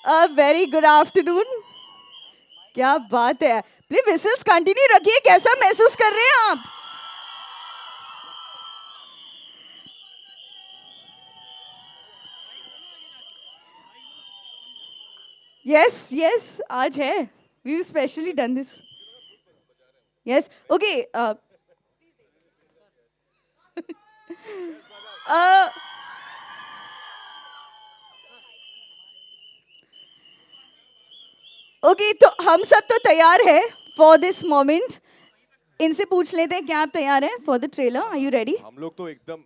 A very good afternoon. क्या बात है, प्लीज विसल्स कंटिन्यू रखिए. कैसा महसूस कर रहे हैं आप? यस यस, आज है. We specially done this. Yes, okay. Okay, तो हम सब तो तैयार है फॉर दिस मोमेंट. इनसे पूछ लेते हैं, क्या आप तैयार हैं for the trailer? Are you ready? हम लोग तो एकदम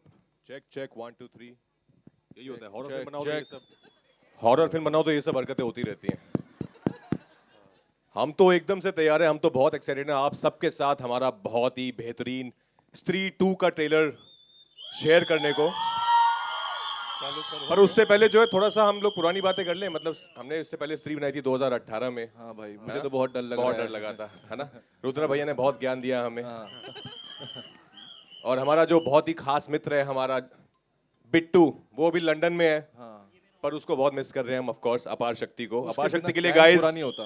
चेक चेक 1 2 3 यही होता है. हॉरर फिल्म बनाओ तो ये सब हरकतें होती रहती हैं. हम तो एकदम से तैयार हैं. हम तो बहुत एक्साइटेड हैं आप सबके साथ हमारा बहुत ही बेहतरीन स्त्री 2 का ट्रेलर शेयर करने को. पर उससे पहले जो है थोड़ा सा हम लोग पुरानी बातें कर लें. मतलब हमने इससे पहले स्त्री बनाई थी 2018 में. हाँ भाई, मुझे तो बहुत डर लगा था, है ना. रुद्रा भैया ने बहुत ज्ञान दिया हमें. और हमारा जो बहुत ही खास मित्र है हमारा बिट्टू, वो भी लंदन में है. पर उसको बहुत मिस कर रहे हैं हम ऑफ कोर्स. अपार शक्ति को, अपार शक्ति के लिए गाइस पूरा नहीं होता.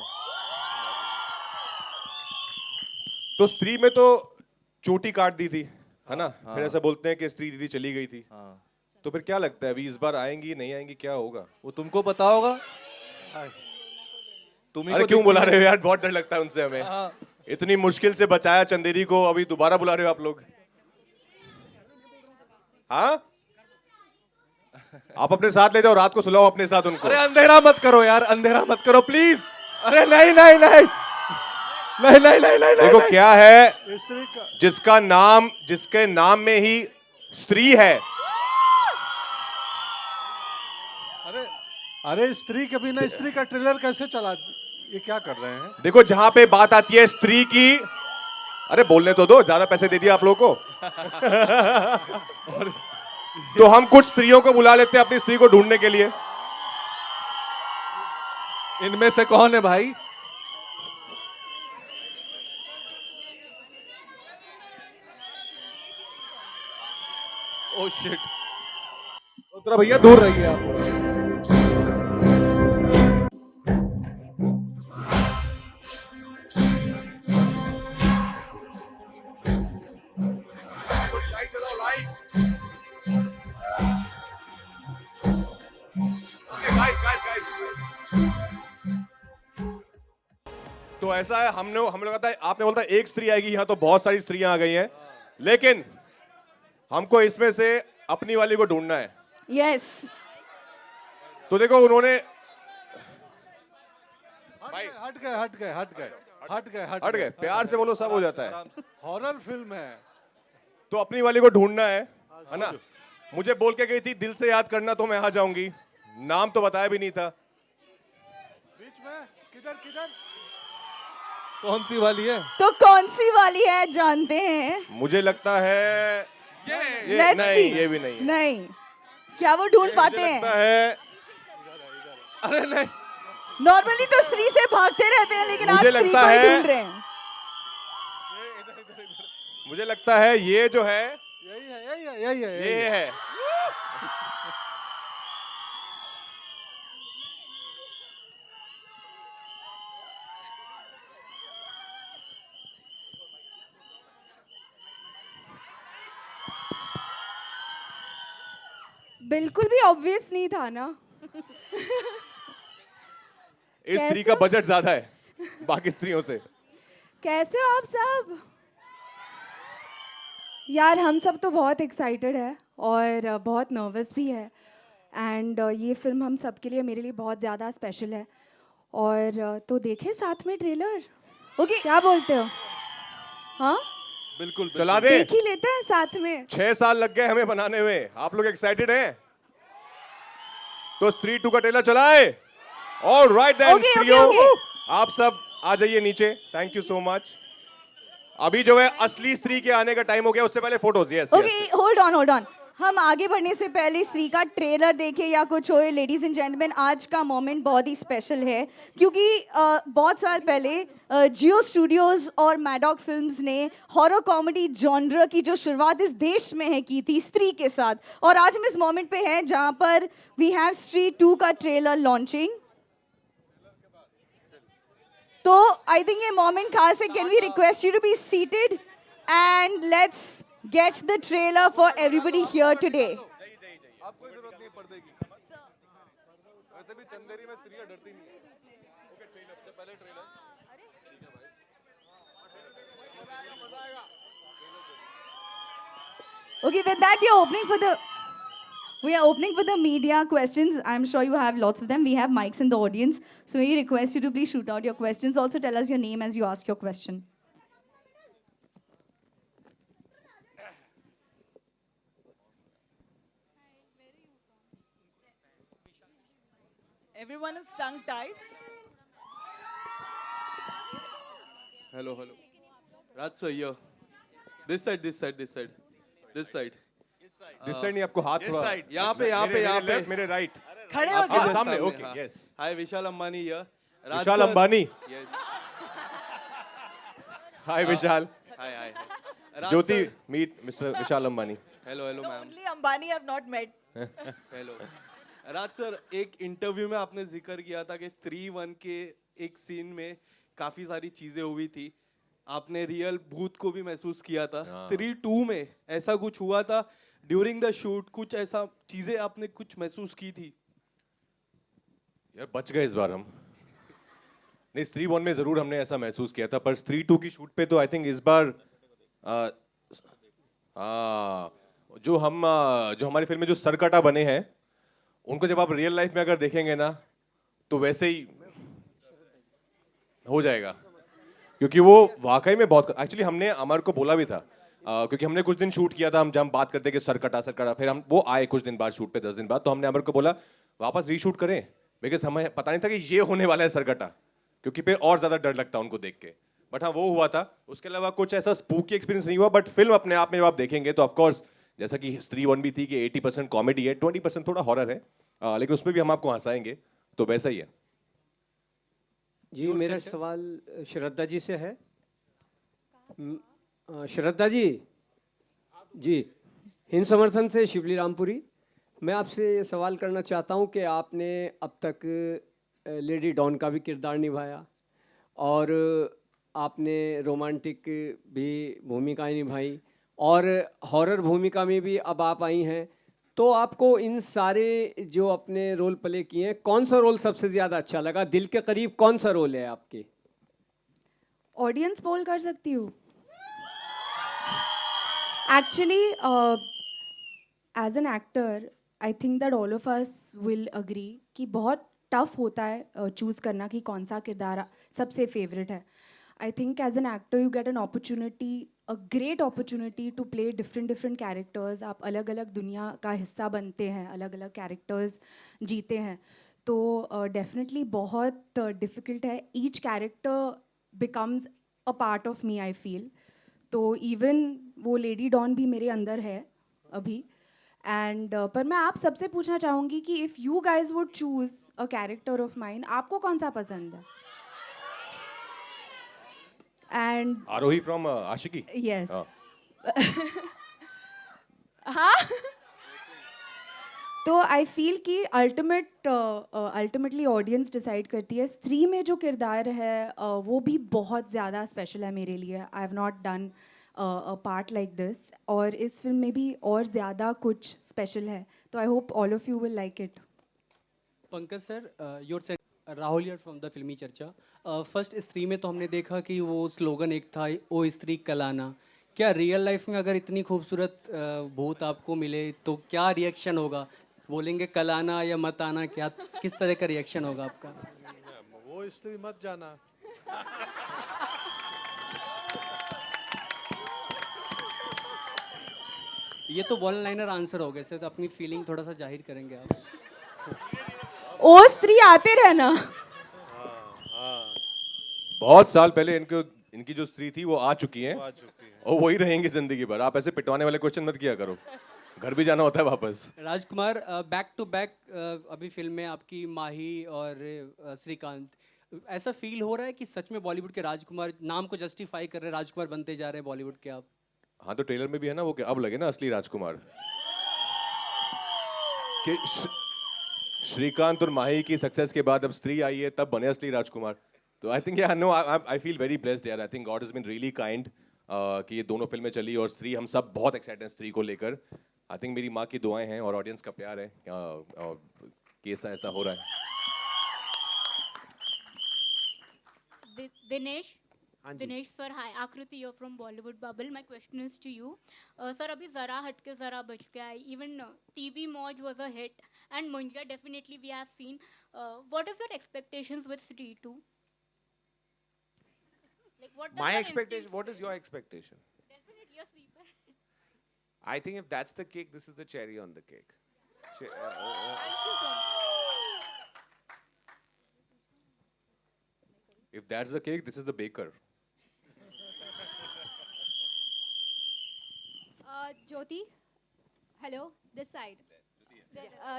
तो स्त्री में तो चोटी काट दी थी, है ना. फिर ऐसा बोलते हैं कि स्त्री दीदी चली गई थी. तो फिर क्या लगता है अभी इस बार आएंगी नहीं आएंगी, क्या होगा? वो तुमको पता होगा. तुम्ही अरे क्यों बुला रहे हो यार? बहुत डर लगता है उनसे हमें. इतनी मुश्किल से बचाया चंदेरी को, अभी दोबारा बुला रहे हो आप लोग. हाँ, आप अपने साथ ले जाओ, रात को सुलाओ अपने साथ उनको. अरे अंधेरा मत करो यार, अंधेरा मत करो प्लीज. अरे नहीं नहीं नहीं नहीं नहीं नहीं नहीं. देखो क्या है, जिसके नाम में ही स्त्री है. अरे स्त्री के बिना स्त्री का ट्रेलर कैसे चला? ये क्या कर रहे हैं? देखो जहां पे बात आती है स्त्री की, अरे बोलने तो दो, ज्यादा पैसे दे दिया आप लोगों को. तो हम कुछ स्त्रियों को बुला लेते हैं अपनी स्त्री को ढूंढने के लिए. इनमें से कौन है भाई? Oh shit. रुद्रा भैया दूर रहिए आप. तो ऐसा है, हम लोग आता है, आपने बोलता है एक स्त्री आएगी, यहाँ तो बहुत सारी स्त्रियां आ गई हैं, लेकिन हमको इसमें से अपनी वाली को ढूंढना है. यस. तो देखो उन्होंने हट गए. प्यार से बोलो, सब हो जाता है. हॉरर फिल्म है तो अपनी वाली को ढूंढना है ना. मुझे बोल के गई थी दिल से याद करना तो मैं आ जाऊंगी. नाम तो बताया भी नहीं था. बीच में किधर किधर? कौन सी वाली है? तो कौन सी वाली है जानते हैं? मुझे लगता है ये Let's नहीं, see. ये भी नहीं है. नहीं, क्या वो ढूंढ पाते मुझे हैं? लगता है, अरे नहीं. नॉर्मली तो स्त्री से भागते रहते हैं, लेकिन आज मुझे स्त्री लगता को ही है- ढूंढ रहे हैं. मुझे लगता है ये जो है यही है. ये है. बिल्कुल भी ऑब्वियस नहीं था ना. इस स्त्री का बजट ज्यादा है बाकी स्त्रियों से. कैसे हो आप सब? यार हम सब तो बहुत एक्साइटेड है और बहुत नर्वस भी है. एंड ये फिल्म हम सब के लिए, मेरे लिए बहुत ज़्यादा स्पेशल है. और तो देखें साथ में ट्रेलर. ओके, क्या बोलते हो? हाँ, बिल्कुल चला दे. देख ही लेते हैं साथ में. 6 साल लग गए हमें बनाने में. आप लोग एक्साइटेड हैं? तो स्त्री 2 का ट्रेलर चलाए. All right then Okay, okay, स्त्रियों, okay. आप सब आ जाइए नीचे. Thank you so much. अभी जो है असली स्त्री के आने का टाइम हो गया. उससे पहले photos. Yes okay, hold on. हम आगे बढ़ने से पहले स्त्री का ट्रेलर देखें या कुछ होए, लेडीज एंड जेंटलमैन, आज का मोमेंट बहुत ही स्पेशल है क्योंकि बहुत साल पहले जियो स्टूडियोज और मैडॉक फिल्म्स ने हॉरर कॉमेडी जॉनर की जो शुरुआत इस देश में है की थी स्त्री के साथ. और आज हम इस मोमेंट पे हैं जहां पर वी हैव स्त्री 2 का ट्रेलर लॉन्चिंग. तो आई थिंक ये मोमेंट खास है. Can we request you to be seated and let's get the trailer for everybody here today. आपको जरूरत नहीं है पर्दे की. वैसे भी चंदेरी में स्त्रियां डरती नहीं है. ओके ट्रेलर से पहले trailer. Okay, with that, we are opening for the media questions. I'm sure you have lots of them. We have mics in the audience. So we request you to please shoot out your questions. Also tell us your name as you ask your question. Everyone is tongue-tied. Hello. Raj sir, here. This side. This side नहीं, आपको हाथ This थोड़ा side. यहाँ पे. Left, मेरे right. खड़े हो जाओ. सामने. Okay, yes. Hi, Vishal Ambani here. Vishal Ambani. Yes. Hi Vishal. Hi. Raj Jyoti, sir. Meet mister Vishal Ambani. Hello, No, ma'am. only Ambani I've not met. Hello. Raj sir, एक इंटरव्यू में आपने जिक्र किया था कि स्त्री 1 के एक सीन में काफी सारी चीजें हुई थी. आपने रियल भूत को भी महसूस किया था. स्त्री 2 में ऐसा कुछ हुआ था ड्यूरिंग द शूट? कुछ ऐसा चीजें आपने कुछ महसूस की थी? यार बच गए इस बार हम. नहीं, स्त्री 1 में जरूर हमने ऐसा महसूस किया था, पर स्त्री 2 की शूट पे तो आई थिंक इस बार जो हमारी फिल्म में जो सरकटा बने हैं, उनको जब आप रियल लाइफ में अगर देखेंगे ना, तो वैसे ही हो जाएगा. क्योंकि वो वाकई में बहुत, एक्चुअली हमने अमर को बोला भी था, क्योंकि हमने कुछ दिन शूट किया था, हम जब बात करते कि सरकटा, फिर हम वो आए कुछ दिन बाद शूट पे, 10 दिन बाद, तो हमने अमर को बोला वापस रीशूट करें, बिकॉज हमें पता नहीं था कि ये होने वाला है सरकटा, क्योंकि फिर और ज्यादा डर लगता उनको देख के. बट हाँ, वो हुआ था. उसके अलावा कुछ ऐसा स्पूकी एक्सपीरियंस नहीं हुआ. बट फिल्म अपने आप में जब आप देखेंगे तो ऑफकोर्स जैसा कि स्त्री 1 भी थी कि 80% कॉमेडी है, 20% थोड़ा हॉरर है, लेकिन उसमें भी हम आपको हंसाएंगे, तो वैसा ही है. जी, मेरा सवाल श्रद्धा जी से है. श्रद्धा जी, हिंद समर्थन से शिवली रामपुरी. मैं आपसे ये सवाल करना चाहता हूँ कि आपने अब तक लेडी डॉन का भी किरदार निभाया और आपने रोमांटिक भी भूमिकाएं निभाई और हॉरर भूमिका में भी अब आप आई हैं. तो आपको इन सारे जो अपने रोल प्ले किए हैं, कौन सा रोल सबसे ज़्यादा अच्छा लगा? दिल के करीब कौन सा रोल है आपके? ऑडियंस पोल कर सकती हूँ. Actually as an actor I think that all of us will agree कि बहुत टफ होता है चूज़ करना कि कौन सा किरदार सबसे फेवरेट है. I think as an actor you get an opportunity, a great opportunity to play different characters. आप अलग अलग दुनिया का हिस्सा बनते हैं, अलग अलग कैरेक्टर्स जीते हैं. तो डेफिनेटली बहुत डिफ़िकल्ट है. Each character becomes a part of me, I feel. तो इवन वो लेडी डॉन भी मेरे अंदर है अभी. एंड पर मैं आप सबसे पूछना चाहूँगी कि if you guys would choose a character of mine, आपको कौन सा पसंद है? And Arohi from Aashiqui. Yes. हाँ. हाँ. तो आई फील कि अल्टीमेटली ऑडियंस डिसाइड करती है. स्त्री में जो किरदार है वो भी बहुत ज़्यादा स्पेशल है मेरे लिए. I have not done a part like this, और इस फिल्म में भी और ज़्यादा कुछ स्पेशल है. तो I hope all of you will like it. Pankaj sir, your set Rahul here from the फिल्मी चर्चा. फर्स्ट स्त्री में तो हमने देखा कि वो स्लोगन एक था, ओ स्त्री कलाना. क्या रियल लाइफ में अगर इतनी खूबसूरत भूत आपको मिले तो क्या रिएक्शन होगा? बोलेंगे कलाना या मत आना? क्या किस तरह का रिएक्शन होगा आपका? वो स्त्री मत जाना. ये तो वन लाइनर आंसर हो गए सर, तो अपनी फीलिंग थोड़ा सा जाहिर करेंगे आप. ओ स्त्री आते रहना. बहुत साल पहले इनकी जो स्त्री थी वो आ चुकी हैं, और वही रहेंगी जिंदगी भर. आप ऐसे पिटवाने वाले क्वेश्चन मत किया करो, घर भी जाना होता है वापस. राजकुमार, बैक टू बैक अभी फिल्म में आपकी माही और श्रीकांत, ऐसा फील हो रहा है कि सच में बॉलीवुड के राजकुमार नाम को जस्टिफाई कर रहे हैं, राजकुमार बनते जा रहे हैं बॉलीवुड के आप? हाँ, तो ट्रेलर में भी है ना वो, कि अब लगे ना असली राजकुमार. कि श्रीकांत और माही की सक्सेस के बाद अब स्त्री आई है, तब बने असली राजकुमार. तो I think yeah no I feel very blessed यार. I think God has been really kind कि ये दोनों फिल्में चली और स्त्री हम सब बहुत एक्साइटेड हैं स्त्री को लेकर. आई थिंक मेरी माँ की दुआएं हैं और ऑडियंस का प्यार है और कि ऐसा हो रहा है. दिनेश हाँ जी. दिनेश सर हाय आकृति you're from Bollywood Bubble. My question is to you. Sir अभी जरा हटके जरा बच के आई. Even TV Moj was a hit and Munja definitely we have seen. What is your expectations with Stree 2? Like what? My expectation, what is your expectation? Definitely a sleeper. I think if that's the cake, this is the cherry on the cake. Thank you so much. If that's the cake, this is the baker. Jyoti, hello, this side.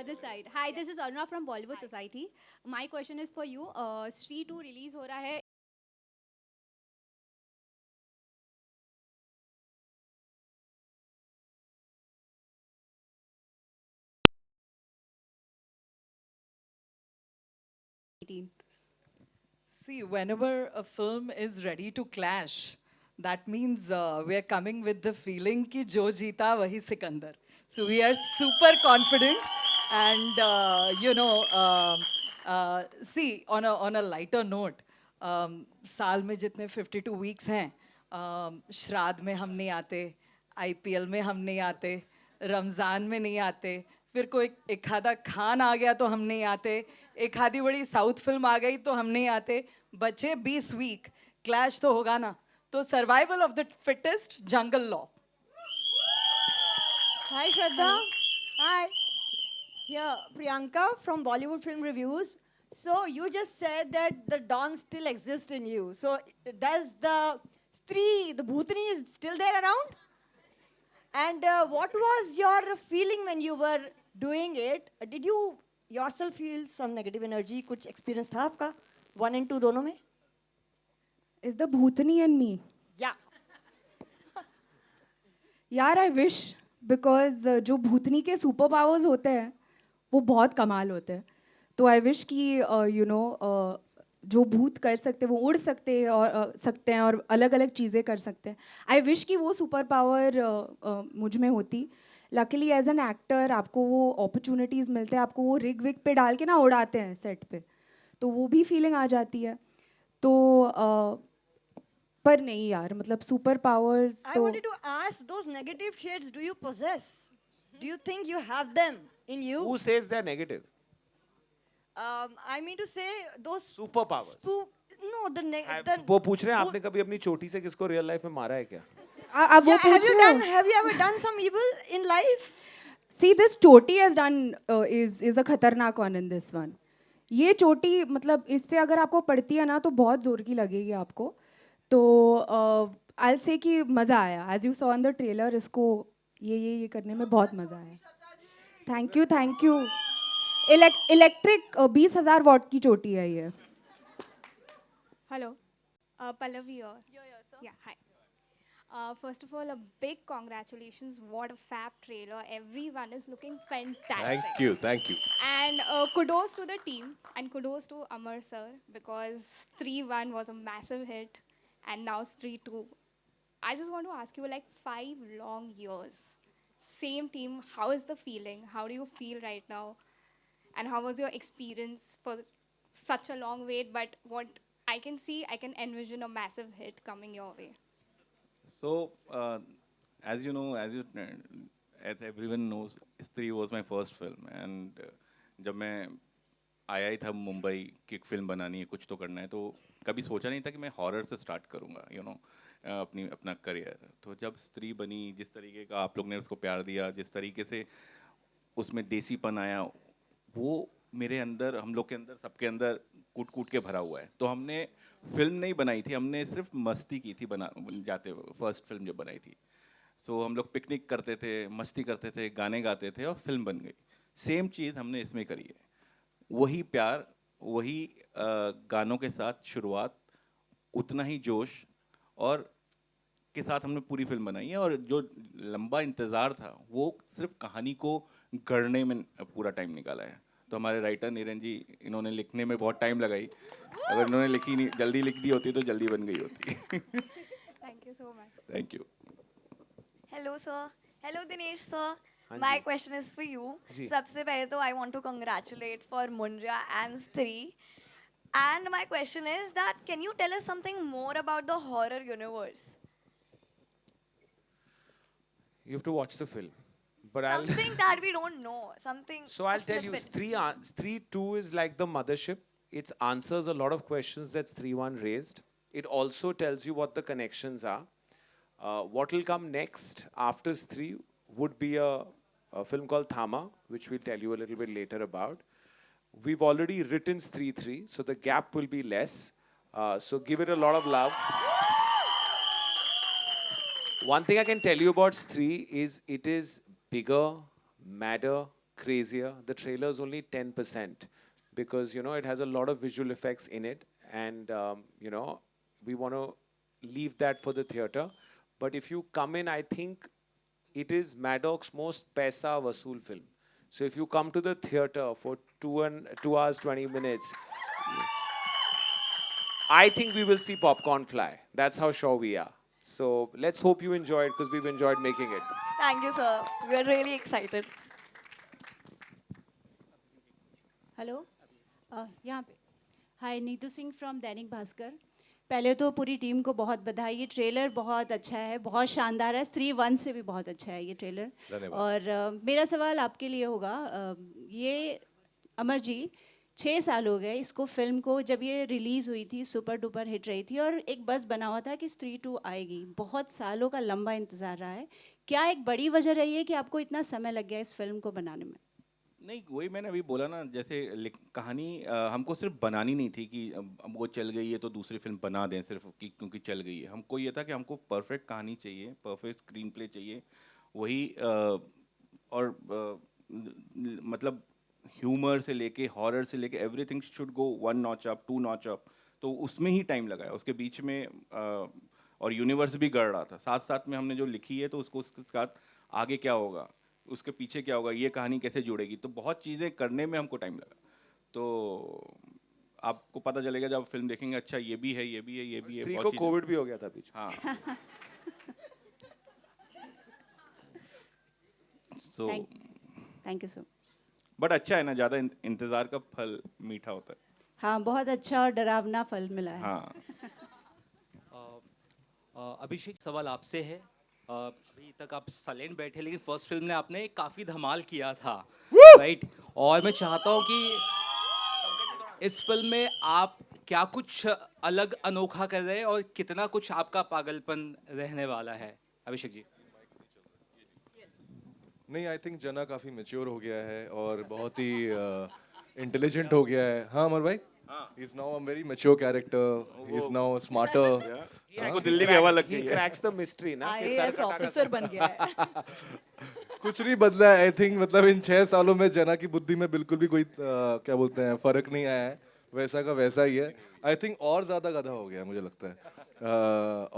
This side. Hi, this is Aruna from Bollywood Society. My question is for you. Stree 2 release हो रहा है. See, whenever a film is ready to clash, that means we are coming with the feeling कि जो जीता वही Sikandar. So we are super confident, and see, on a lighter note, साल में जितने 52 weeks हैं, श्राद्ध में हम नहीं आते, IPL में हम नहीं आते, रमज़ान में नहीं आते, फिर कोई एक आधा खान आ गया तो हम नहीं आते, एक आधी बड़ी साउथ फिल्म आ गई तो हम नहीं आते, बचे 20 वीक, क्लैश तो होगा ना. तो survival of the fittest, jungle law. Hi Shraddha. Hi. Here, Priyanka from Bollywood Film Reviews. So you just said that the Don still exists in you. So does the Stree, the Bhutani is still there around? And what was your feeling when you were doing it? Did you yourself feel some negative energy? कुछ experience था आपका? 1 and 2 दोनों में? Is the Bhutani and me? Yeah. यार I wish because जो भूतनी के super powers होते हैं वो बहुत कमाल होते हैं. तो आई विश कि जो भूत कर सकते हैं वो उड़ सकते हैं और अलग अलग चीज़ें कर सकते हैं. आई विश कि वो सुपर पावर मुझ में होती. लकीली एज एन एक्टर आपको वो अपॉर्चुनिटीज़ मिलते हैं, आपको वो रिग विग पे डाल के ना उड़ाते हैं सेट पे, तो वो भी फीलिंग आ जाती है. तो पर नहीं यार, मतलब सुपर पावर्स I तो wanted to ask, those negative shades, do you possess? Do you think you have them in you? Who says they're negative? I mean to say those Superpowers. No, वो पूछ रहे हैं आपने कभी अपनी चोटी से किसको रियल लाइफ में मारा है क्या? अब वो Yeah, पूछ रहे हो. have you ever done some evil in life? See, this choti has done is a खतरनाक one in this one. ये चोटी मतलब इससे अगर आपको पड़ती है ना तो बहुत जोर की लगेगी आपको. तो I'll say कि मज़ा आया. As you saw in the trailer, इसको ये करने में बहुत मज़ा आया. Thank you. इलेक्ट्रिक 20,000 वॉट की चोटी है ये. Hello, Pallavi here. Yeah, hi. First of all, a big congratulations. What a fab trailer. Everyone is looking fantastic. Thank you. And kudos to the team and kudos to Amar sir because 3-1 was a massive hit and now Stree 2. I just want to ask you, like 5 long years, same team, how is the feeling? How do you feel right now? And how was your experience for such a long wait? But what I can see, I can envision a massive hit coming your way. So, as you know, as everyone knows, Stree was my first film, and जब मैं आया ही था मुंबई की एक film बनानी है, कुछ तो करना है, तो कभी सोचा नहीं था कि मैं हॉरर से स्टार्ट करूँगा, अपना करियर. तो जब स्त्री बनी, जिस तरीके का आप लोग ने उसको प्यार दिया, जिस तरीके से उसमें देसीपन आया, वो मेरे अंदर, हम लोग के अंदर, सबके अंदर कूट के भरा हुआ है. तो हमने फिल्म नहीं बनाई थी, हमने सिर्फ मस्ती की थी जाते हुए. फर्स्ट फिल्म जब बनाई थी, सो हम लोग पिकनिक करते थे, मस्ती करते थे, गाने गाते थे और फिल्म बन गई. सेम चीज़ हमने इसमें करी है. वही प्यार, वही गानों के साथ शुरुआत, उतना ही जोश और के साथ हमने पूरी फिल्म बनाई है. और जो लंबा इंतज़ार था वो सिर्फ कहानी को गढ़ने में पूरा टाइम निकाला है. तो हमारे राइटर नीरन जी, इन्होंने लिखने में बहुत टाइम लगाई। अगर इन्होंने लिखी नहीं, जल्दी लिख दी होती तो जल्दी बन गई होती। Thank you so much. Thank you. Hello, sir. Hello, Dinesh, sir. My question is for you. सबसे पहले तो I want to congratulate for Munja and Stree. And my question is that can you tell us something more about the horror universe? You have to watch the film. But Something that we don't know. Something. So I'll tell you, Stree 2 is like the mothership. It answers a lot of questions that Stree 1 raised. It also tells you what the connections are. What will come next after Stree would be a film called Thama, which we'll tell you a little bit later about. We've already written Stree 3, so the gap will be less. So give it a lot of love. One thing I can tell you about Stree is it is bigger, madder, crazier. The trailer is only 10% because, you know, it has a lot of visual effects in it. And, you know, we want to leave that for the theater. But if you come in, I think it is Maddox's most paisa vasool film. So if you come to the theater for 2 hours, 20 minutes, I think we will see popcorn fly. That's how sure we are. So let's hope you enjoy it because we've enjoyed making it. Thank you, sir. We are really excited. Hello यहाँ पे हाय Neetu Singh from Dainik Bhaskar. पहले तो पूरी team को बहुत बधाई। ये trailer बहुत अच्छा है, बहुत शानदार है। स्त्री 1 से भी बहुत अच्छा है ये ट्रेलर। और मेरा सवाल आपके लिए होगा, ये अमर जी 6 साल हो गए इसको फिल्म को, जब ये रिलीज़ हुई थी सुपर डुपर हिट रही थी और एक बस बना हुआ था कि स्त्री 2 आएगी। बहुत सालों का लंबा इंतज़ार रहा है। क्या एक बड़ी वजह रही है कि आपको इतना समय लग गया इस फिल्म को बनाने में? नहीं, वही मैंने अभी बोला ना, जैसे कहानी हमको सिर्फ बनानी नहीं थी कि अब वो चल गई है तो दूसरी फिल्म बना दें सिर्फ कि क्योंकि चल गई है। हमको ये था कि हमको परफेक्ट कहानी चाहिए, परफेक्ट स्क्रीन प्ले चाहिए, वही और मतलब ह्यूमर से लेके हॉरर से लेके everything should go 1 notch up 2 notch up. तो उसमें ही टाइम लगाया उसके बीच में, और यूनिवर्स भी गढ़ रहा था साथ साथ में। हमने जो लिखी है तो उसके साथ आगे क्या होगा, उसके पीछे क्या होगा, ये कहानी कैसे जुड़ेगी, तो बहुत चीज़ें करने में हमको टाइम लगा। तो आपको पता चलेगा जब फिल्म देखेंगे, अच्छा ये भी है, ये भी है, ये भी है। स्त्री को कोविड भी हो गया था बीच। हाँ। So thank you sir. But अच्छा है ना, ज़्यादा इंतज़ार का फल मीठा होता है। हाँ, बहुत अच्छा और डरावना फल मिला है। हाँ। अभिषेक, सवाल आपसे है। अभी तक आप साइलेंट बैठे, लेकिन फर्स्ट फिल्म ने आपने काफ़ी धमाल किया था, राइट? और मैं चाहता हूँ कि इस फिल्म में आप क्या कुछ अलग अनोखा कर रहे हैं और कितना कुछ आपका पागलपन रहने वाला है, अभिषेक जी? नहीं, आई थिंक जना काफ़ी मैच्योर हो गया है और बहुत ही इंटेलिजेंट हो गया है। हाँ अमर भाई, he is now a very mature character, he is now smarter. आपको दिल्ली की हवा लगती है। He cracks the mystery ना। IAS ऑफिसर बन गया है। कुछ नहीं बदला है आई थिंक, मतलब इन 6 सालों में जना की बुद्धि में बिल्कुल भी कोई क्या बोलते हैं फर्क नहीं आया है, वैसा का वैसा ही है। आई थिंक और ज़्यादा गधा हो गया मुझे लगता है।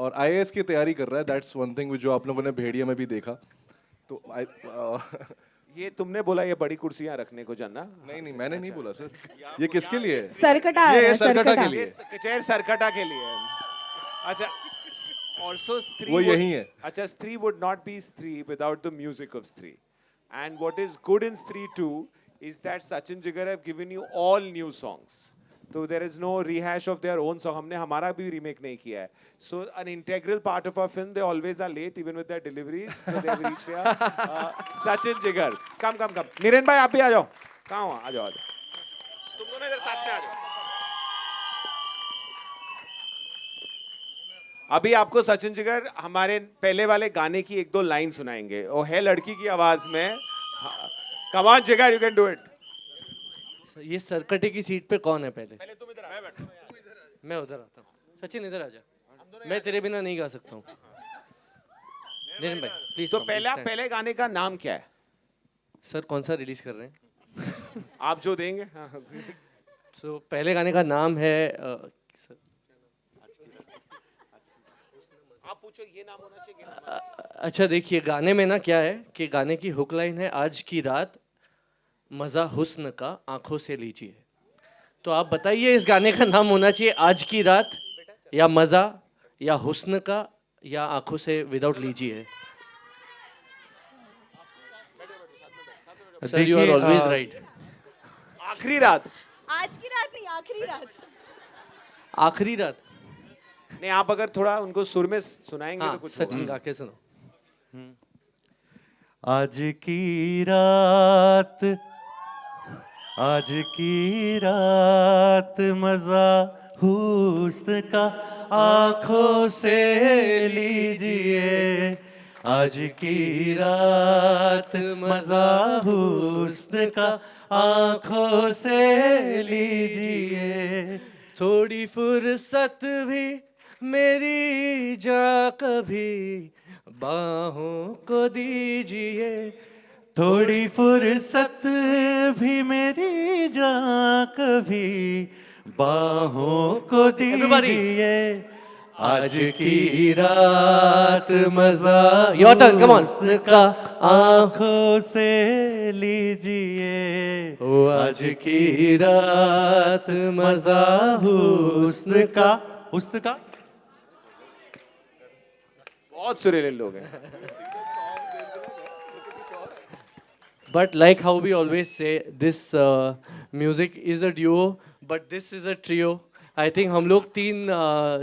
और IAS की तैयारी कर रहा है, दैट्स वन थिंग जो आप लोगों ने भेड़िया में भी देखा। तो ये तुमने बोला ये बड़ी कुर्सियां रखने को जना? नहीं मैंने नहीं बोला सर। ये किसके लिए है? सरकटा ये सरकटा के लिए। चेयर सरकटा के लिए। अच्छा, also Stree वो यही है। अच्छा, Stree would not be Stree without the music of Stree. And what is good in Stree 2 is that Sachin Jigar have given you all new songs. So there is no rehash of their own song. हमने हमारा भी remake नहीं किया है. So an integral part of our film, they always are late even with their deliveries. So they have reached here. Sachin Jigar, come. Niren भाई आप भी आ जाओ। कहाँ हो? आ जाओ। तुम दोनों इधर साथ में आ जाओ। अभी आपको सचिन जिगर हमारे पहले वाले गाने की 1-2 लाइन सुनाएंगे। वो है लड़की की आवाज में। कम ऑन जिगर, यू कैन डू इट। ये सरकटे की सीट पे कौन है पहले? पहले तुम इधर आ। मैं उधर आता हूँ। सचिन इधर आ जा। मैं तेरे बिना नहीं गा सकता हूँ। नितिन भाई प्लीज। तो पहले गाने का नाम क्या है? सर कौन सा रिलीज कर रहे हैं? आप जो देंगे। तो पहले गाने का नाम है सर, आप पूछो, ये नाम होना चाहिए। अच्छा देखिए गाने में ना क्या है कि गाने की हुक लाइन है, आज की रात मज़ा हुस्न का आंखों से लीजिए। तो आप बताइए इस गाने का नाम होना चाहिए आज की रात, या मज़ा, या हुस्न का, या आंखों से विदाउट लीजिए। Sir you are always right. आखिरी रात। आज की रात नहीं, आखिरी रात। आखिरी रात। नहीं, आप अगर थोड़ा उनको सुर में सुनाएंगे हाँ, तो कुछ सचिन गा के सुनो। आज की रात, आज की रात मजा हुस्न का आंखों से लीजिए। आज की रात मजा हुस्न का आंखों से लीजिए। थोड़ी फुर्सत भी मेरी जा कभी बाहों को दीजिए। थोड़ी फुर्सत भी मेरी जान कभी बाहों को दीजिए। आज की रात मजा Your turn, come on. हुस्न का आंखों से लीजिए। आज की रात मजा हुस्न का, हुस्न का। बहुत सुरीले लोग हैं। But like how we always say, this music is a duo, but this is a trio. I think हम लोग तीन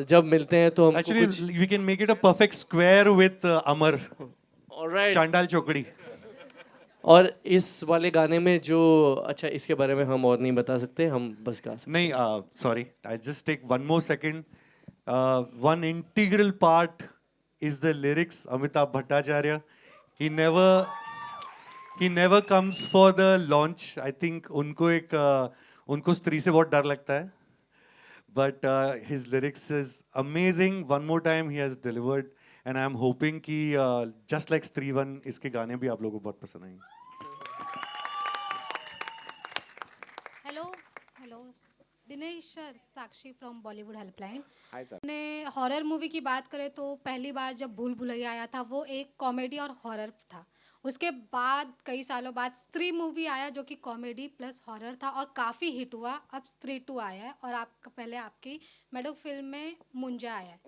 जब मिलते हैं तो हमको Actually, कुछ we can make it a perfect square with Amar. Alright. चांडाल चौकड़ी। और इस वाले गाने में जो, अच्छा इसके बारे में हम और नहीं बता सकते, हम बस गा सकते। नहीं, sorry, I just take one more second. One integral part is the lyrics. Amitabh Bhattacharya, he never comes for the launch. I think उनको स्त्री से बहुत डर लगता है. But his lyrics is amazing. One more time he has delivered, and I am hoping कि just like Stree 1 इसके गाने भी आप लोगों को बहुत पसंद आएंगे. Hello Dinesh Sakshi from Bollywood helpline. Hi sir. ने हॉरर मूवी की बात करें तो पहली बार जब भूल भुलैया आया था वो एक कॉमेडी और हॉरर था। उसके बाद कई सालों बाद स्त्री मूवी आया जो कि कॉमेडी प्लस हॉरर था और काफ़ी हिट हुआ। अब स्त्री 2 आया है और आपका पहले आपकी मेडो फिल्म में मुंजा आया है।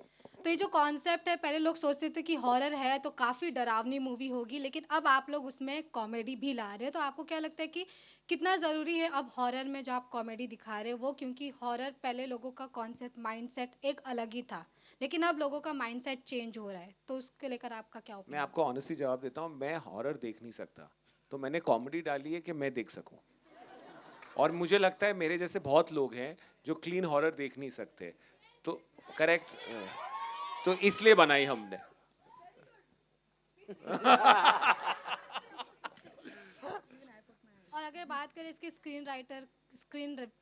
तो ये जो कॉन्सेप्ट है, पहले लोग सोचते थे कि हॉरर है तो काफ़ी डरावनी मूवी होगी, लेकिन अब आप लोग उसमें कॉमेडी भी ला रहे हो। तो आपको क्या लगता है कि कितना ज़रूरी है अब हॉरर में जो आप कॉमेडी दिखा रहे हो वो, क्योंकि हॉरर पहले लोगों का कॉन्सेप्ट माइंडसेट एक अलग ही था, लेकिन अब लोगों का माइंडसेट चेंज हो रहा है, तो उसके लेकर आपका क्या मैं ओपिनियन? आपको ऑनेस्टली जवाब देता हूँ, मैं हॉरर देख नहीं सकता, तो मैंने कॉमेडी डाली है कि मैं देख सकूँ। और मुझे लगता है मेरे जैसे बहुत लोग हैं जो क्लीन हॉरर देख नहीं सकते, तो करेक्ट, तो इसलिए बनाई हमने। और अगर बात करें इसके स्क्रीन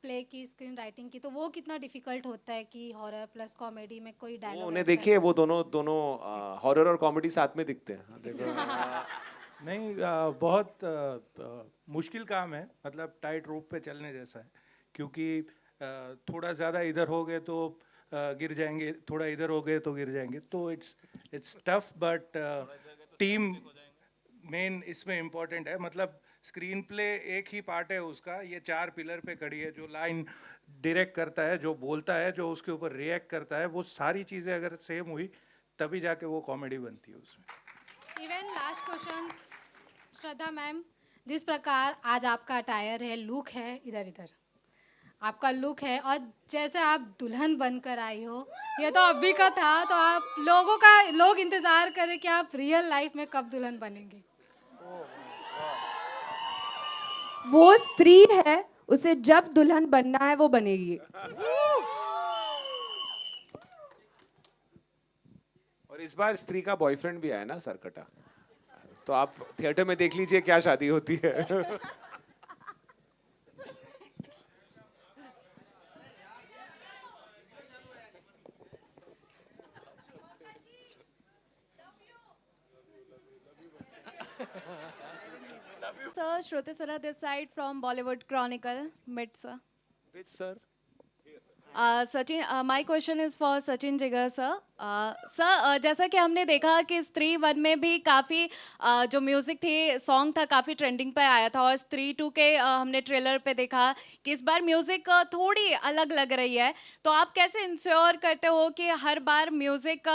प्ले की, स्क्रीन राइटिंग की, तो वो कितना डिफिकल्ट होता है कि हॉरर प्लस कॉमेडी में कोई डायलॉग? उन्हें देखिए, वो दोनों हॉरर और कॉमेडी साथ में दिखते हैं। देखो नहीं, बहुत मुश्किल काम है, मतलब टाइट रोप पे चलने जैसा है, क्योंकि थोड़ा ज़्यादा इधर हो गए तो गिर जाएंगे, थोड़ा इधर हो गए तो गिर जाएंगे, तो it's tough, but team main इसमें इम्पोर्टेंट है। मतलब स्क्रीन प्ले एक ही पार्ट है उसका, ये 4 पिलर पे खड़ी है, जो लाइन डायरेक्ट करता है, जो बोलता है, जो उसके ऊपर रिएक्ट करता है, वो सारी चीज़ें अगर सेम हुई तभी जाके वो कॉमेडी बनती है उसमें। इवन लास्ट क्वेश्चन श्रद्धा मैम, जिस प्रकार आज आपका अटायर है, लुक है, इधर आपका लुक है, और जैसे आप दुल्हन बनकर आई हो, ये तो अभी का था, तो आप लोग इंतज़ार करें कि आप रियल लाइफ में कब दुल्हन बनेंगे? वो स्त्री है, उसे जब दुल्हन बनना है वो बनेगी। और इस बार स्त्री का बॉयफ्रेंड भी आया ना, सरकटा, तो आप थिएटर में देख लीजिए क्या शादी होती है। Sir, Shruti Sinha this side from Bollywood Chronicle, Mid sir. Which sir? Sachin, my question is for Sachin Jigar sir. Sir, जैसा कि हमने देखा कि स्त्री 1 में भी काफ़ी जो म्यूज़िक थी, सॉन्ग था, काफ़ी ट्रेंडिंग पे आया था, और स्त्री 2 के हमने ट्रेलर पे देखा कि इस बार म्यूज़िक थोड़ी अलग लग रही है. तो आप कैसे इंश्योर करते हो कि हर बार म्यूज़िक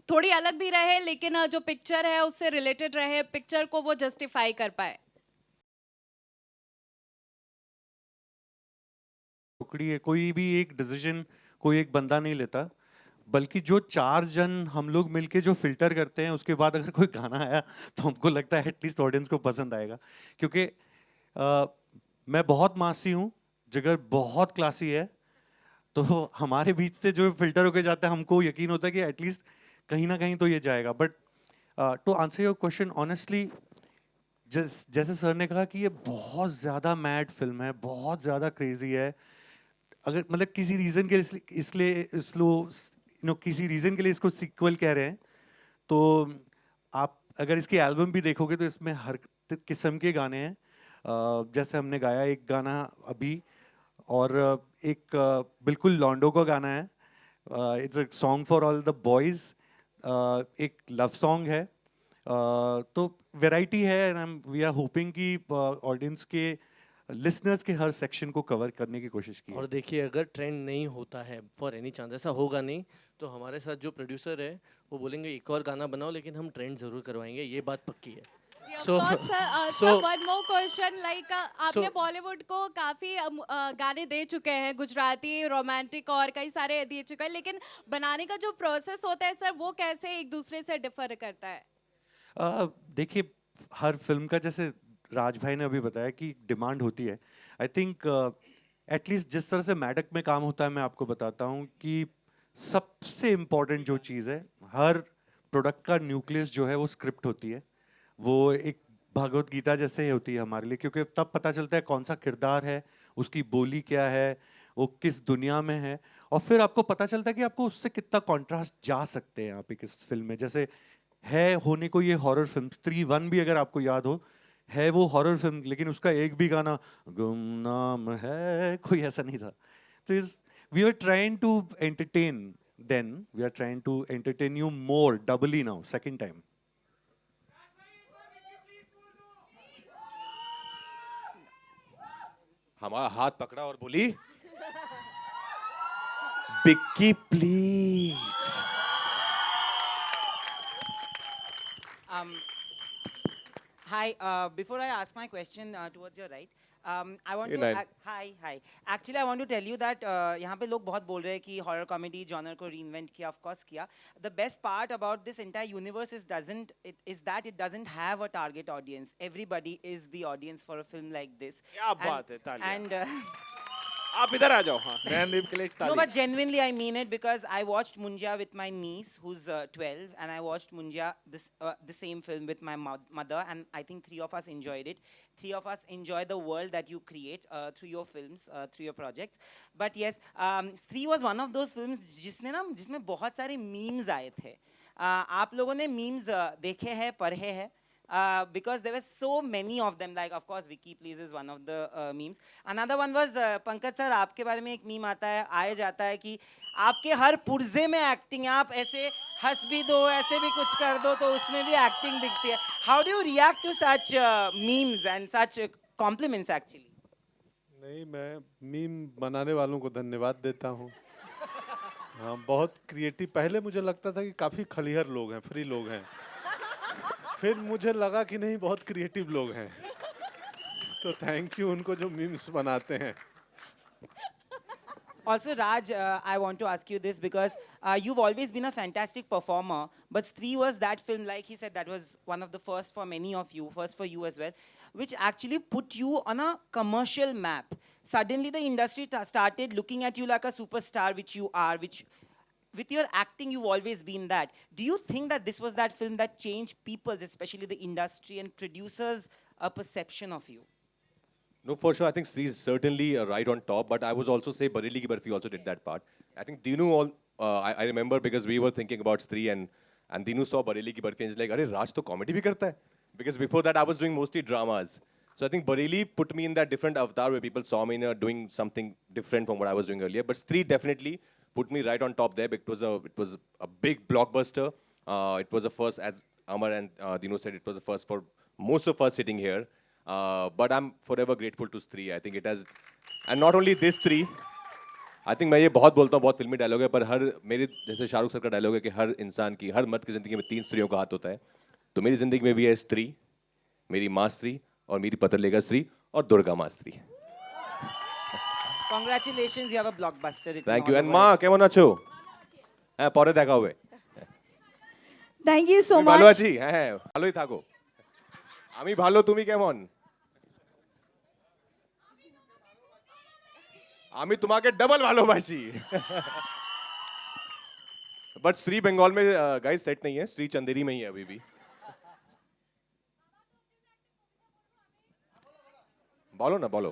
थोड़ी अलग भी रहे, लेकिन जो पिक्चर है उससे रिलेटेड रहे, पिक्चर को वो जस्टिफाई कर पाए? टुकड़ी है, कोई भी एक डिसीजन कोई एक बंदा नहीं लेता, बल्कि जो 4 जन हम लोग मिलके जो फिल्टर करते हैं, उसके बाद अगर कोई गाना आया तो हमको लगता है एटलीस्ट ऑडियंस को पसंद आएगा. क्योंकि मैं बहुत मासी हूँ, जिगर बहुत क्लासी है, तो हमारे बीच से जो फिल्टर होके जाता है हमको यकीन होता है कि एटलीस्ट कहीं ना कहीं तो ये जाएगा. But to answer your question honestly, जैसे सर ने कहा कि ये बहुत ज़्यादा मैड फिल्म है, बहुत ज़्यादा क्रेजी है. अगर मतलब किसी रीज़न के इसलिए किसी रीज़न के लिए इसको सीक्वल कह रहे हैं, तो आप अगर इसकी एल्बम भी देखोगे तो इसमें हर किस्म के गाने हैं. जैसे हमने गाया एक गाना अभी, और एक बिल्कुल लॉन्डो का गाना है, it's a song for all the boys, एक लव सॉन्ग है. तो वैरायटी है, एंड वी आर होपिंग कि ऑडियंस के लिसनर्स के हर सेक्शन को कवर करने की कोशिश की है. और देखिए, अगर ट्रेंड नहीं होता है फॉर एनी चांस, ऐसा होगा नहीं, तो हमारे साथ जो प्रोड्यूसर है वो बोलेंगे एक और गाना बनाओ, लेकिन हम ट्रेंड ज़रूर करवाएंगे, ये बात पक्की है. वन मोर क्वेश्चन, लाइक आपने बॉलीवुड को काफ़ी गाने दे चुके हैं, गुजराती, रोमांटिक और कई सारे दे चुके हैं, लेकिन बनाने का जो प्रोसेस होता है सर, वो कैसे एक दूसरे से डिफर करता है? देखिए, हर फिल्म का, जैसे राज भाई ने अभी बताया कि डिमांड होती है. आई थिंक एटलीस्ट जिस तरह से मैडक में काम होता है, मैं आपको बताता हूँ कि सबसे इम्पोर्टेंट जो चीज़ है, हर प्रोडक्ट का न्यूक्लियस जो है वो स्क्रिप्ट होती है. वो एक भागवत गीता जैसे ही होती है हमारे लिए, क्योंकि तब पता चलता है कौन सा किरदार है, उसकी बोली क्या है, वो किस दुनिया में है, और फिर आपको पता चलता है कि आपको उससे कितना कॉन्ट्रास्ट जा सकते हैं आप एक इस फिल्म में. जैसे है होने को ये हॉरर फिल्म, स्त्री 1 भी अगर आपको याद हो, है वो हॉरर फिल्म, लेकिन उसका एक भी गाना गुमनाम है कोई ऐसा नहीं था. तो we are trying to entertain, then we are trying to entertain you more, doubly now, second time. हमारा हाथ पकड़ा और बोली, Bikki please. Hi, before I ask my question towards your right, I want Hey, to... Nayan. Hi. Actually, I want to tell you that यहाँ पे लोग बहुत बोल रहे हैं कि horror comedy genre को reinvent किया, of course किया. The best part about this entire universe is that it doesn't have a target audience. Everybody is the audience for a film like this. क्या बात है, तालियां. And आप इधर आ जाओ. हाँ, नैनदीप के लिए एक no, ताली. but genuinely I mean it, because I watched Munja with my niece who's 12, and I watched Munja the same film with my mother, and I think 3 of us enjoyed it. 3 of us enjoy the world that you create through your films, through your projects. But yes, Stree was one of those films जिसमें बहुत सारे memes आए थे. आप लोगों ने memes देखे हैं, पढ़े हैं? Because there were so many of them, like of course Vicky Please is one of the memes. Another one was Pankaj sir, आपके बारे में एक meme आता है, आया जाता है कि आपके हर पुर्जे में एक्टिंग है, आप ऐसे हंस भी दो, ऐसे भी कुछ कर दो तो उसमें भी एक्टिंग दिखती है. How do you react to such memes and such compliments actually? नहीं, मैं मीम बनाने वालों को धन्यवाद देता हूँ. हाँ, बहुत क्रिएटिव. पहले मुझे लगता था कि काफ़ी खलीहर लोग हैं, फ्री लोग हैं. फिर मुझे लगा कि नहीं, बहुत क्रिएटिव लोग हैं. तो थैंक यू उनको जो मीम्स बनाते हैं. Also, Raj, I want to ask you this because you've always been a fantastic performer, but Stree was that film, like he said, that was one of the first for many of you, first for you as well, which actually put you on a commercial map. Suddenly, the industry started looking at you like a superstar, which you are, which with your acting, you've always been that. Do you think that this was that film that changed people's, especially the industry and producers, a perception of you? No, for sure. I think Stree is certainly right on top, but I was also say Bareli Ki Barfi also did that part. I think Dinu, I remember because we were thinking about Stree and Dinu saw Bareli Ki Barfi and he's like, "Arey, Raj to comedy bhi karta hai?" Because before that I was doing mostly dramas. So I think Bareilly put me in that different avatar where people saw me doing something different from what I was doing earlier. But Stree definitely put me right on top there. Because it was a big blockbuster. It was the first, as Amar and Dino said, it was the first for most of us sitting here. But I'm forever grateful to Stree. I think it has, and not only this Stree. I think मैं ये बहुत बोलता हूँ, बहुत फिल्मी dialogue है, पर हर मेरे जैसे शाहरुख सर का डायलॉग है कि हर इंसान की, हर मर्द की ज़िंदगी में 3 स्त्रियों का हाथ होता है. तो मेरी ज़िंदगी में भी है स्त्री, मेरी माँ स्त्री और मेरी पतरलेगा स्त्री और दुर्गा माँ स्त्री. Congratulations, you have a blockbuster. Thank you. And মা কেমন আছো? হ্যাঁ পরে দেখা হবে. Thank you so much. ভালো আছি, হ্যাঁ ভালোই থাকো. আমি ভালো, তুমি কেমন? আমি তোমাকে ডবল ভালোবাসি. बट स्त्री बंगाल में गाइस सेट नहीं है, स्त्री चंदेरी में ही है अभी भी. बोलो ना बोलो.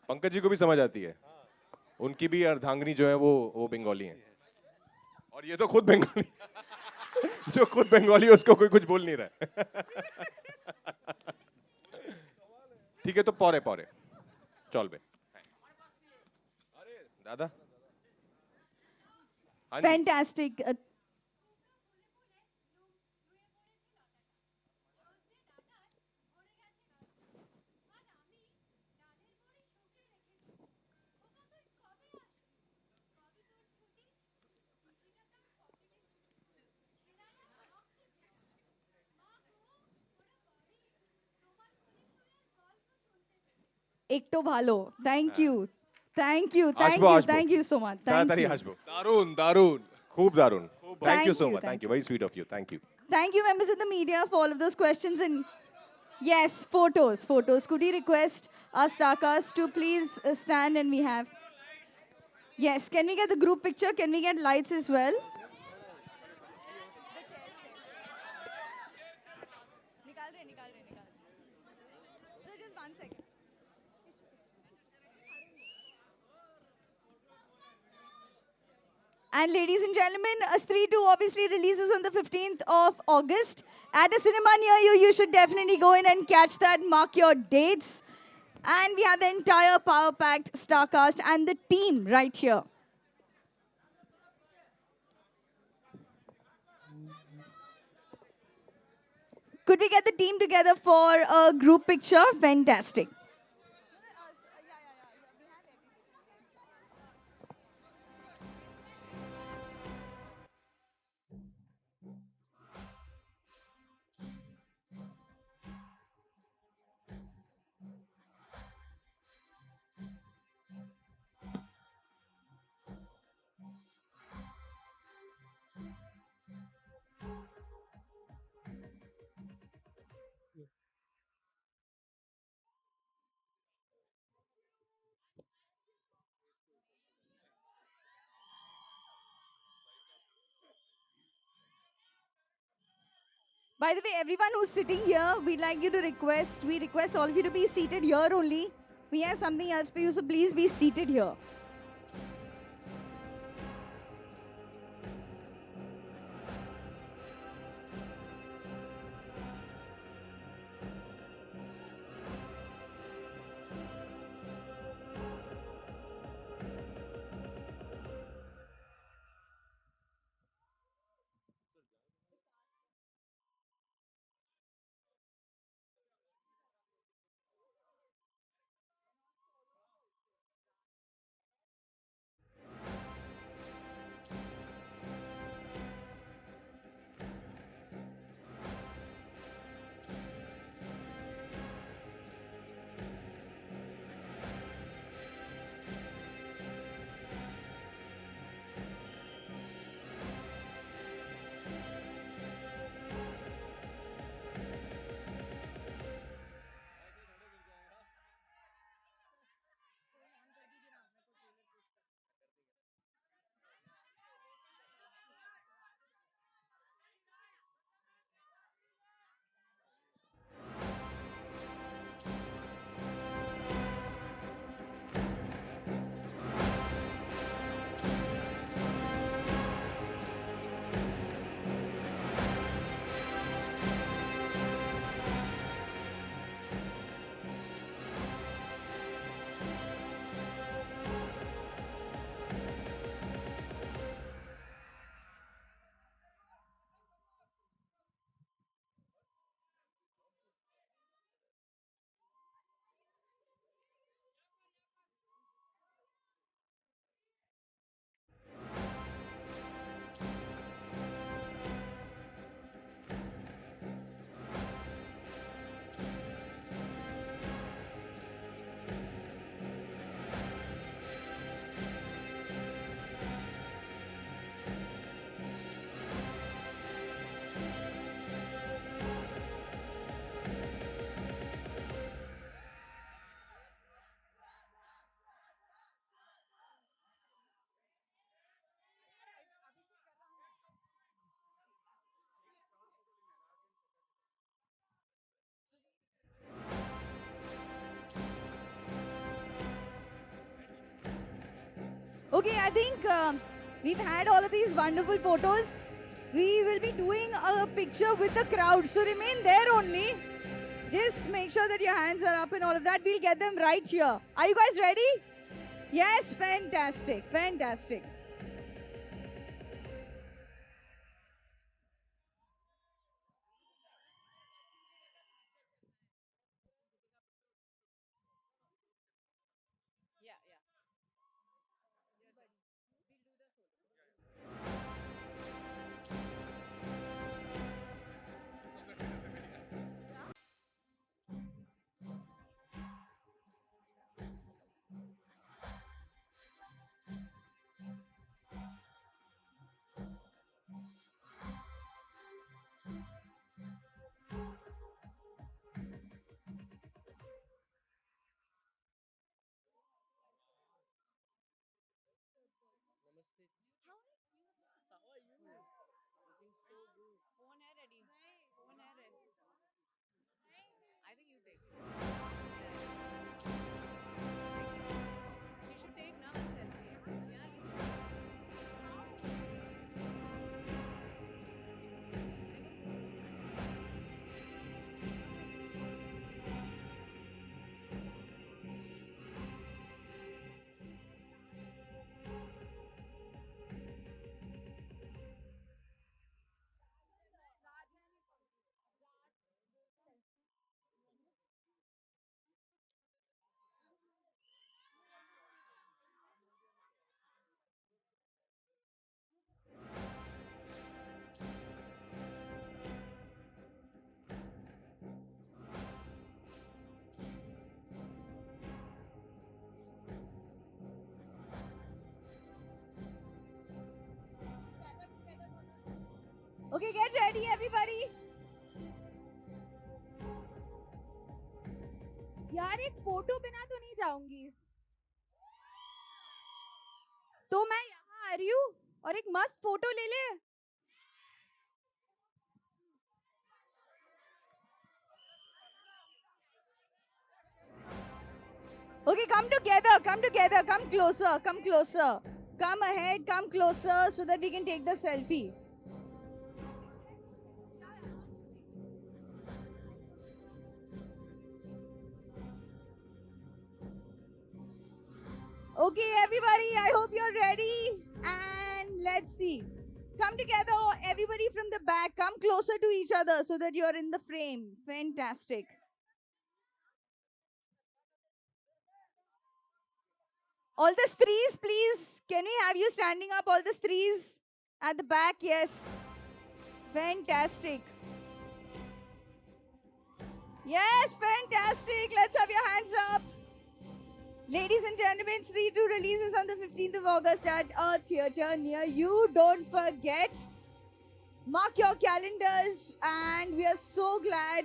पंकज जी को भी समझ आती है. उनकी भी अर्धांगिनी जो है वो बंगाली है. और ये तो खुद बंगाली. जो खुद बंगाली है उसको कोई कुछ बोल नहीं रहा है. ठीक है तो पौरे पौरे चल बे. अरे दादा Fantastic. एक तो भालो. Thank you. Thank you. Thank you. Thank you so much. Thank you. दारुण दारुण खूब दारुण. Thank you Thank so you, much. Thank you. Very sweet of you. Thank you. Thank you, members of the media, for all of those questions. And yes, photos, photos. Could we request our star cast to please stand, and we have. Yes, can we get the group picture? Can we get lights as well? So just 1 second. And ladies and gentlemen, Stree 2 obviously releases on the 15th of August. At a cinema near you, you should definitely go in and catch that. Mark your dates. And we have the entire power-packed star cast and the team right here. Could we get the team together for a group picture? Fantastic. By the way, everyone who's sitting here, we request all of you to be seated here only. We have something else for you, so please be seated here. Okay, I think we've had all of these wonderful photos. We will be doing a picture with the crowd, so remain there only. Just make sure that your hands are up and all of that. We'll get them right here. Are you guys ready? Yes, fantastic, fantastic. Okay, get ready, everybody. यार एक photo बिना तो नहीं जाऊंगी, तो मैं यहाँ आ रही हूँ और एक मस्त फोटो ले ले. Okay, come together, come closer. Come ahead, come closer so that we can take the selfie. Okay, everybody, I hope you're ready. And let's see. Come together, everybody from the back. Come closer to each other so that you're in the frame. Fantastic. All the threes, please. Can we have you standing up? All the threes at the back. Yes. Fantastic. Yes, fantastic. Let's have your hands up. Ladies and gentlemen, Stree 2 releases on the 15th of August at a theatre near you. Don't forget. Mark your calendars. And we are so glad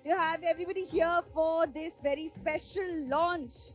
to have everybody here for this very special launch.